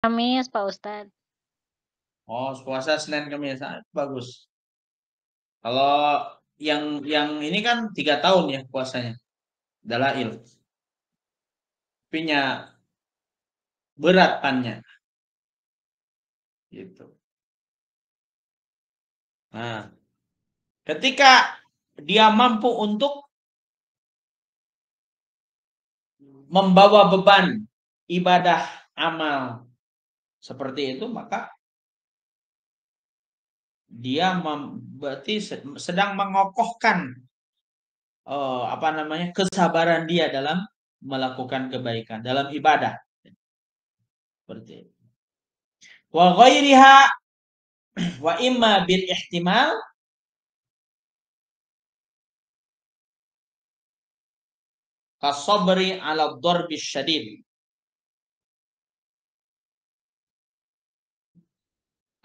Kamis, Pak Ustadz. Oh, puasa Senin Kamis. Bagus. Kalau yang ini kan 3 tahun ya puasanya. Dalail. Punya berat pannya. Gitu. Nah, ketika dia mampu untuk membawa beban ibadah amal seperti itu, maka dia berarti sedang mengokohkan kesabaran dia dalam melakukan kebaikan, dalam ibadah. Seperti itu. Wa ghairiha wa imma bil ihtimal kasabri ala dharbi syadid,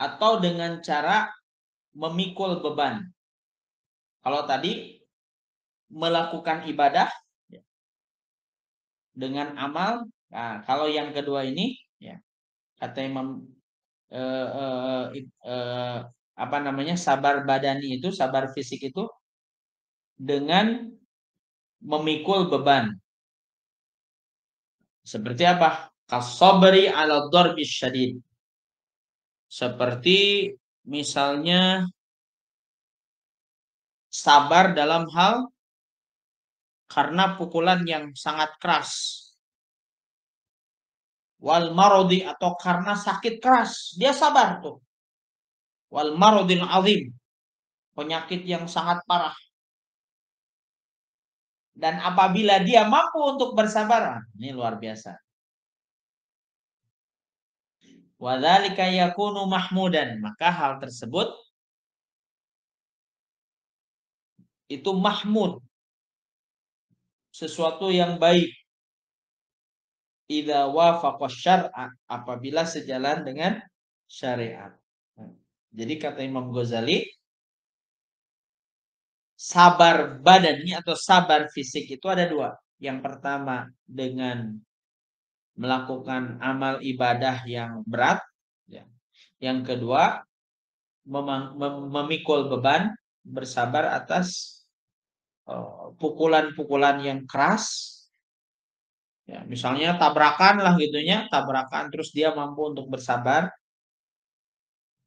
atau dengan cara memikul beban. Kalau tadi melakukan ibadah dengan amal, nah kalau yang kedua ini ya kata Imam sabar badani itu, sabar fisik itu dengan memikul beban. Seperti apa? Kasabri ala dharbi syadid. Seperti misalnya sabar dalam hal karena pukulan yang sangat keras. Wal marodi, atau karena sakit keras, dia sabar tuh. Wal marodil azim, penyakit yang sangat parah. Dan apabila dia mampu untuk bersabar, ini luar biasa. Wadzalika yakunu mahmudan, maka hal tersebut itu mahmud, sesuatu yang baik. Idza wafaqa syar'a, apabila sejalan dengan syariat. Jadi kata Imam Ghazali, sabar badani atau sabar fisik itu ada 2. Yang pertama dengan melakukan amal ibadah yang berat. Yang kedua memikul beban, bersabar atas pukulan-pukulan yang keras. Ya, misalnya tabrakan lah gitunya, tabrakan terus dia mampu untuk bersabar.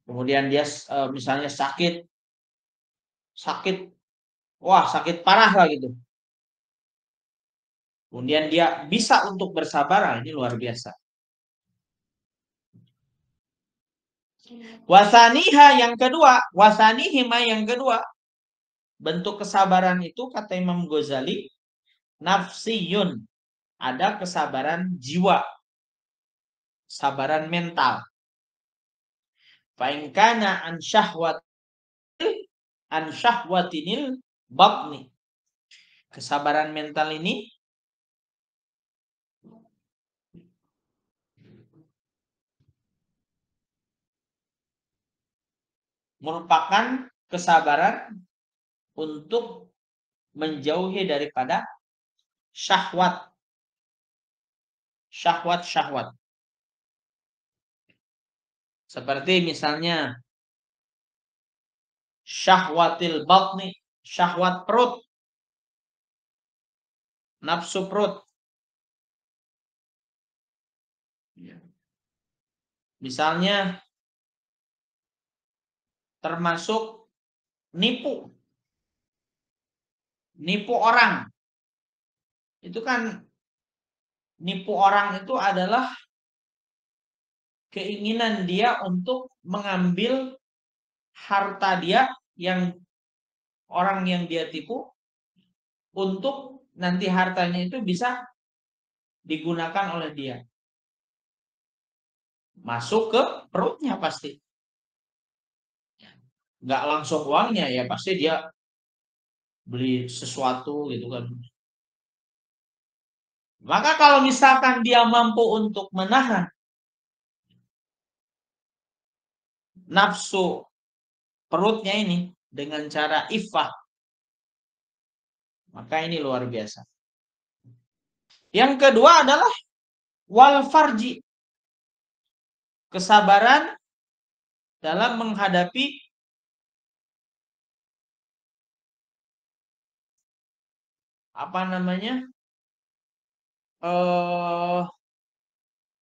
Kemudian dia misalnya sakit, wah sakit parah lah gitu. Kemudian dia bisa untuk bersabar, ini luar biasa. Wasaniha yang kedua, wasanihima yang kedua, bentuk kesabaran itu kata Imam Ghazali, nafsiyun, ada kesabaran jiwa, kesabaran mental. Fa'ingkana an syahwatinil batni. Kesabaran mental ini merupakan kesabaran untuk menjauhi daripada syahwat. Syahwat. Seperti misalnya syahwatil batni, syahwat perut, nafsu perut. Misalnya termasuk nipu orang. Itu kan nipu orang itu adalah keinginan dia untuk mengambil harta dia, yang orang yang dia tipu, untuk nanti hartanya itu bisa digunakan oleh dia. Masuk ke perutnya pasti. Nggak langsung uangnya ya, pasti dia beli sesuatu gitu kan. Maka kalau misalkan dia mampu untuk menahan nafsu perutnya ini dengan cara iffah, maka ini luar biasa. Yang kedua adalah wal farji, kesabaran dalam menghadapi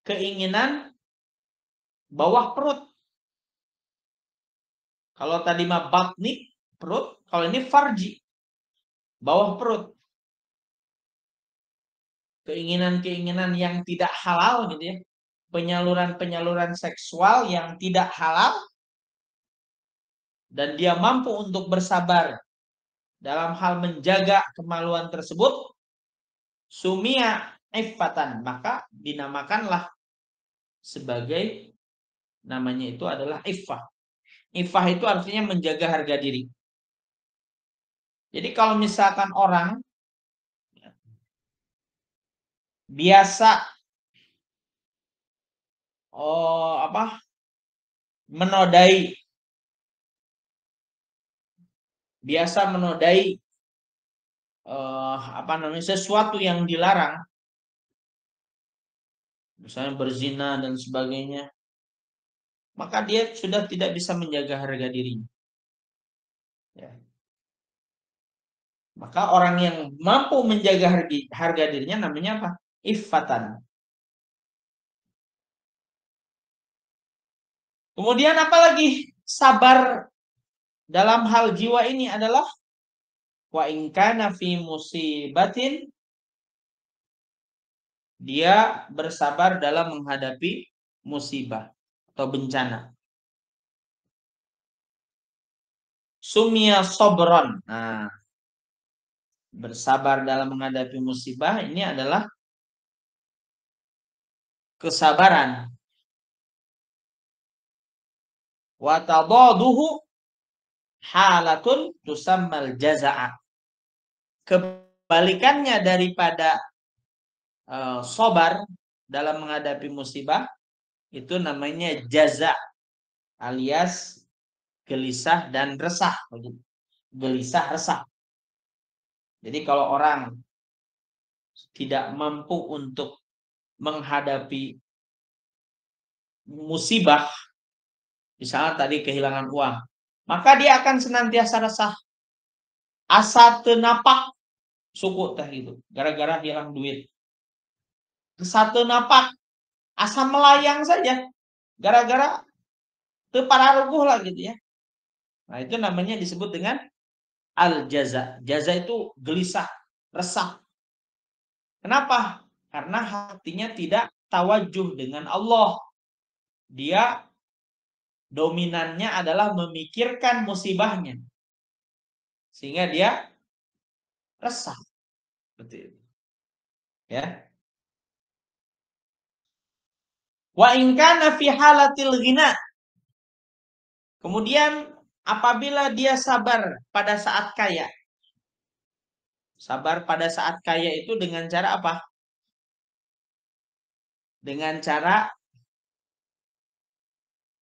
keinginan bawah perut. Kalau tadi mah batni, perut, kalau ini farji, bawah perut. Keinginan-keinginan yang tidak halal gitu ya. Penyaluran-penyaluran seksual yang tidak halal, dan dia mampu untuk bersabar dalam hal menjaga kemaluan tersebut, sumia iffatan, maka dinamakanlah sebagai, namanya itu adalah iffah. Iffah itu artinya menjaga harga diri. Jadi kalau misalkan orang biasa menodai, sesuatu yang dilarang, misalnya berzina dan sebagainya, maka dia sudah tidak bisa menjaga harga dirinya. Ya. Maka orang yang mampu menjaga harga dirinya namanya apa? Iffatan. Kemudian apalagi sabar dalam hal jiwa ini adalah wa in kana fi musibatin, dia bersabar dalam menghadapi musibah atau bencana. Sumia sobron. Nah, bersabar dalam menghadapi musibah ini adalah kesabaran. Wa tadaduhu halatun tusammal jaza'a. Kebalikannya daripada sabar dalam menghadapi musibah itu namanya jaza, alias gelisah dan resah. Gelisah, resah. Jadi kalau orang tidak mampu untuk menghadapi musibah, misalnya tadi kehilangan uang, maka dia akan senantiasa resah. Asa tenapak suku teh gitu, gara-gara hilang duit. Satu napak, asa melayang saja, gara-gara tepararuguh lah gitu ya. Nah itu namanya disebut dengan al-jaza. Jaza itu gelisah, resah. Kenapa? Karena hatinya tidak tawajuh dengan Allah. Dia dominannya adalah memikirkan musibahnya. Sehingga dia resah. Betul. Ya. Wa in kana fi halatil ghina. Kemudian apabila dia sabar pada saat kaya. Sabar pada saat kaya itu dengan cara apa? Dengan cara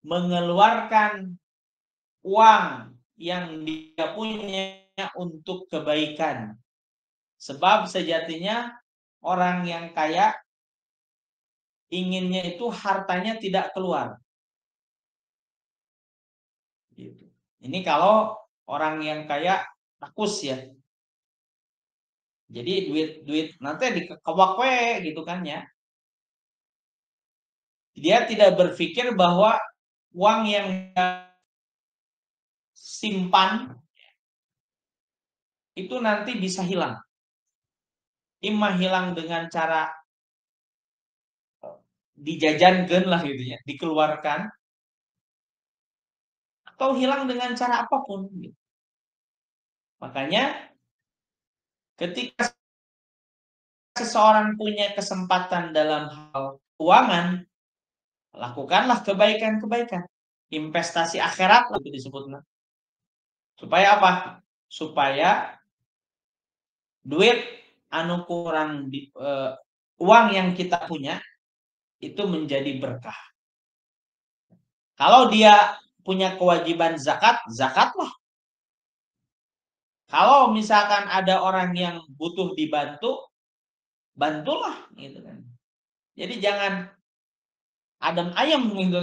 mengeluarkan uang yang dia punya untuk kebaikan. Sebab sejatinya orang yang kaya inginnya itu hartanya tidak keluar. Gitu. Ini kalau orang yang kaya rakus ya. Jadi duit nanti dikewak gitu kan ya. Dia tidak berpikir bahwa uang yang dia simpan itu nanti bisa hilang. Imma hilang dengan cara dijajankan lah gitu ya, dikeluarkan, atau hilang dengan cara apapun. Gitu. Makanya ketika seseorang punya kesempatan dalam hal keuangan, lakukanlah kebaikan-kebaikan. Investasi akhirat itu disebutnya. Supaya apa? Supaya duit anu kurang uang yang kita punya itu menjadi berkah. Kalau dia punya kewajiban zakat, zakatlah. Kalau misalkan ada orang yang butuh dibantu, bantulah gitu kan. Jadi jangan adem ayem gitu.